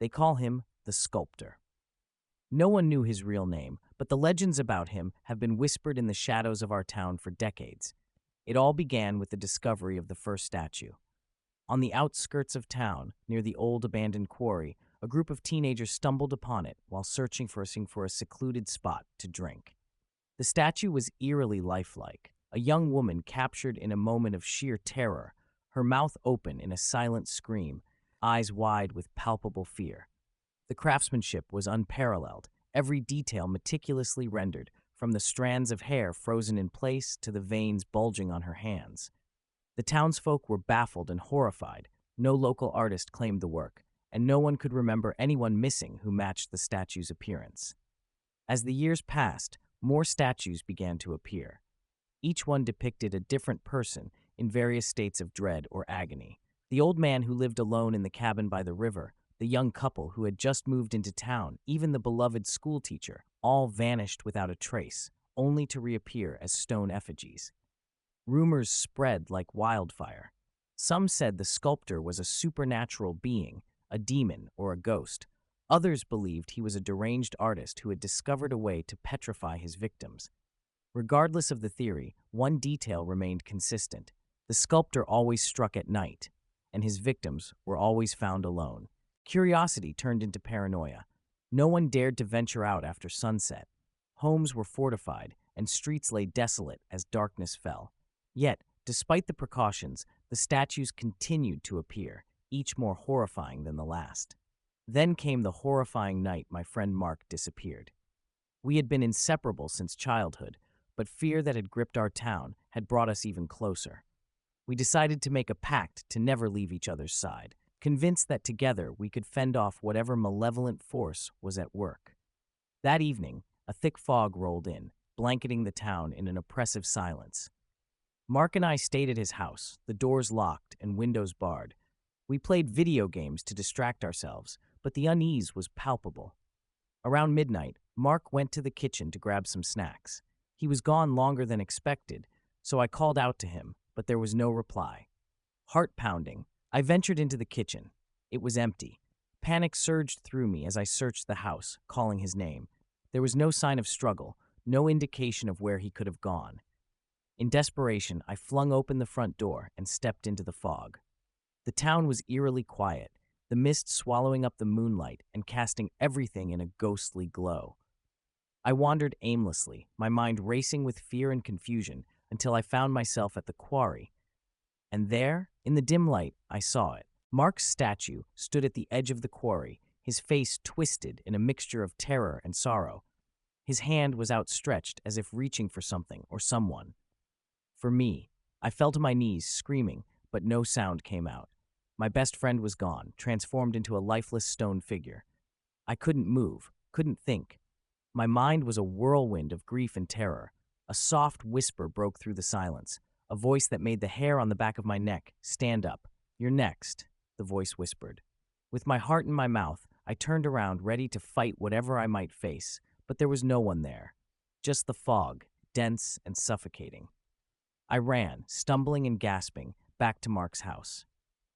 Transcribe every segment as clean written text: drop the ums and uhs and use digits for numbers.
They call him the Sculptor. No one knew his real name, but the legends about him have been whispered in the shadows of our town for decades. It all began with the discovery of the first statue. On the outskirts of town, near the old abandoned quarry, a group of teenagers stumbled upon it while searching for a secluded spot to drink. The statue was eerily lifelike, a young woman captured in a moment of sheer terror, her mouth open in a silent scream, eyes wide with palpable fear. The craftsmanship was unparalleled, every detail meticulously rendered, from the strands of hair frozen in place to the veins bulging on her hands. The townsfolk were baffled and horrified. No local artist claimed the work, and no one could remember anyone missing who matched the statue's appearance. As the years passed, more statues began to appear. Each one depicted a different person in various states of dread or agony. The old man who lived alone in the cabin by the river, the young couple who had just moved into town, even the beloved schoolteacher, all vanished without a trace, only to reappear as stone effigies. Rumors spread like wildfire. Some said the sculptor was a supernatural being, a demon or a ghost. Others believed he was a deranged artist who had discovered a way to petrify his victims. Regardless of the theory, one detail remained consistent. The sculptor always struck at night, and his victims were always found alone. Curiosity turned into paranoia. No one dared to venture out after sunset. Homes were fortified, and streets lay desolate as darkness fell. Yet, despite the precautions, the statues continued to appear, each more horrifying than the last. Then came the horrifying night my friend Mark disappeared. We had been inseparable since childhood, but fear that had gripped our town had brought us even closer. We decided to make a pact to never leave each other's side, convinced that together we could fend off whatever malevolent force was at work. That evening, a thick fog rolled in, blanketing the town in an oppressive silence. Mark and I stayed at his house, the doors locked and windows barred. We played video games to distract ourselves, but the unease was palpable. Around midnight, Mark went to the kitchen to grab some snacks. He was gone longer than expected, so I called out to him, but there was no reply. Heart pounding, I ventured into the kitchen. It was empty. Panic surged through me as I searched the house, calling his name. There was no sign of struggle, no indication of where he could have gone. In desperation, I flung open the front door and stepped into the fog. The town was eerily quiet, the mist swallowing up the moonlight and casting everything in a ghostly glow. I wandered aimlessly, my mind racing with fear and confusion, until I found myself at the quarry. And there, in the dim light, I saw it. Mark's statue stood at the edge of the quarry, his face twisted in a mixture of terror and sorrow. His hand was outstretched as if reaching for something or someone. For me, I fell to my knees, screaming, but no sound came out. My best friend was gone, transformed into a lifeless stone figure. I couldn't move, couldn't think. My mind was a whirlwind of grief and terror. A soft whisper broke through the silence, a voice that made the hair on the back of my neck stand up. "You're next," the voice whispered. With my heart in my mouth, I turned around, ready to fight whatever I might face, but there was no one there. Just the fog, dense and suffocating. I ran, stumbling and gasping, back to Mark's house.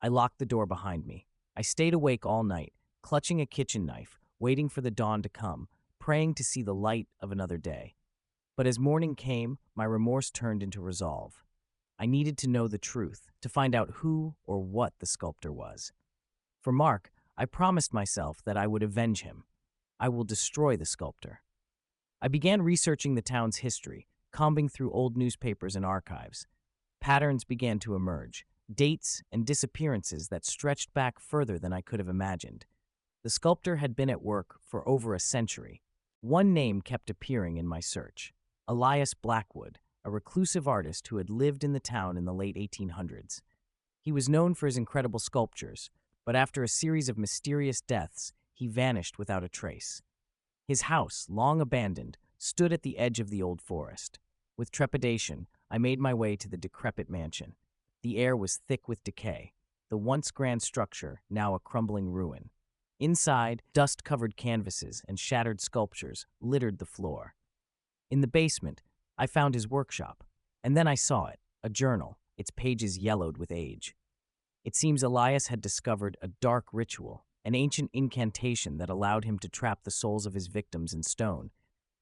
I locked the door behind me. I stayed awake all night, clutching a kitchen knife, waiting for the dawn to come, praying to see the light of another day. But as morning came, my remorse turned into resolve. I needed to know the truth, to find out who or what the sculptor was. For Mark, I promised myself that I would avenge him. I will destroy the sculptor. I began researching the town's history, combing through old newspapers and archives. Patterns began to emerge, dates and disappearances that stretched back further than I could have imagined. The sculptor had been at work for over a century. One name kept appearing in my search: Elias Blackwood, a reclusive artist who had lived in the town in the late 1800s. He was known for his incredible sculptures, but after a series of mysterious deaths, he vanished without a trace. His house, long abandoned, stood at the edge of the old forest. With trepidation, I made my way to the decrepit mansion. The air was thick with decay, the once grand structure now a crumbling ruin. Inside, dust-covered canvases and shattered sculptures littered the floor. In the basement, I found his workshop, and then I saw it, a journal, its pages yellowed with age. It seems Elias had discovered a dark ritual, an ancient incantation that allowed him to trap the souls of his victims in stone.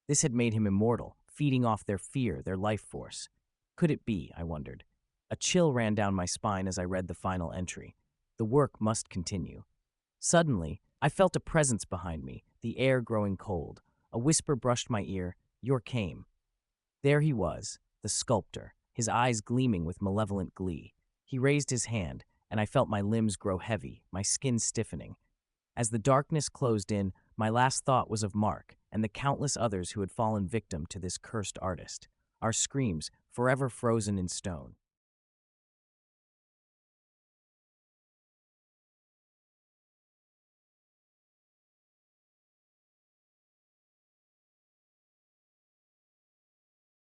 This had made him immortal, feeding off their fear, their life force. Could it be, I wondered? A chill ran down my spine as I read the final entry. The work must continue. Suddenly, I felt a presence behind me, the air growing cold. A whisper brushed my ear, "You're came." There he was, the sculptor, his eyes gleaming with malevolent glee. He raised his hand, and I felt my limbs grow heavy, my skin stiffening. As the darkness closed in, my last thought was of Mark and the countless others who had fallen victim to this cursed artist, our screams forever frozen in stone.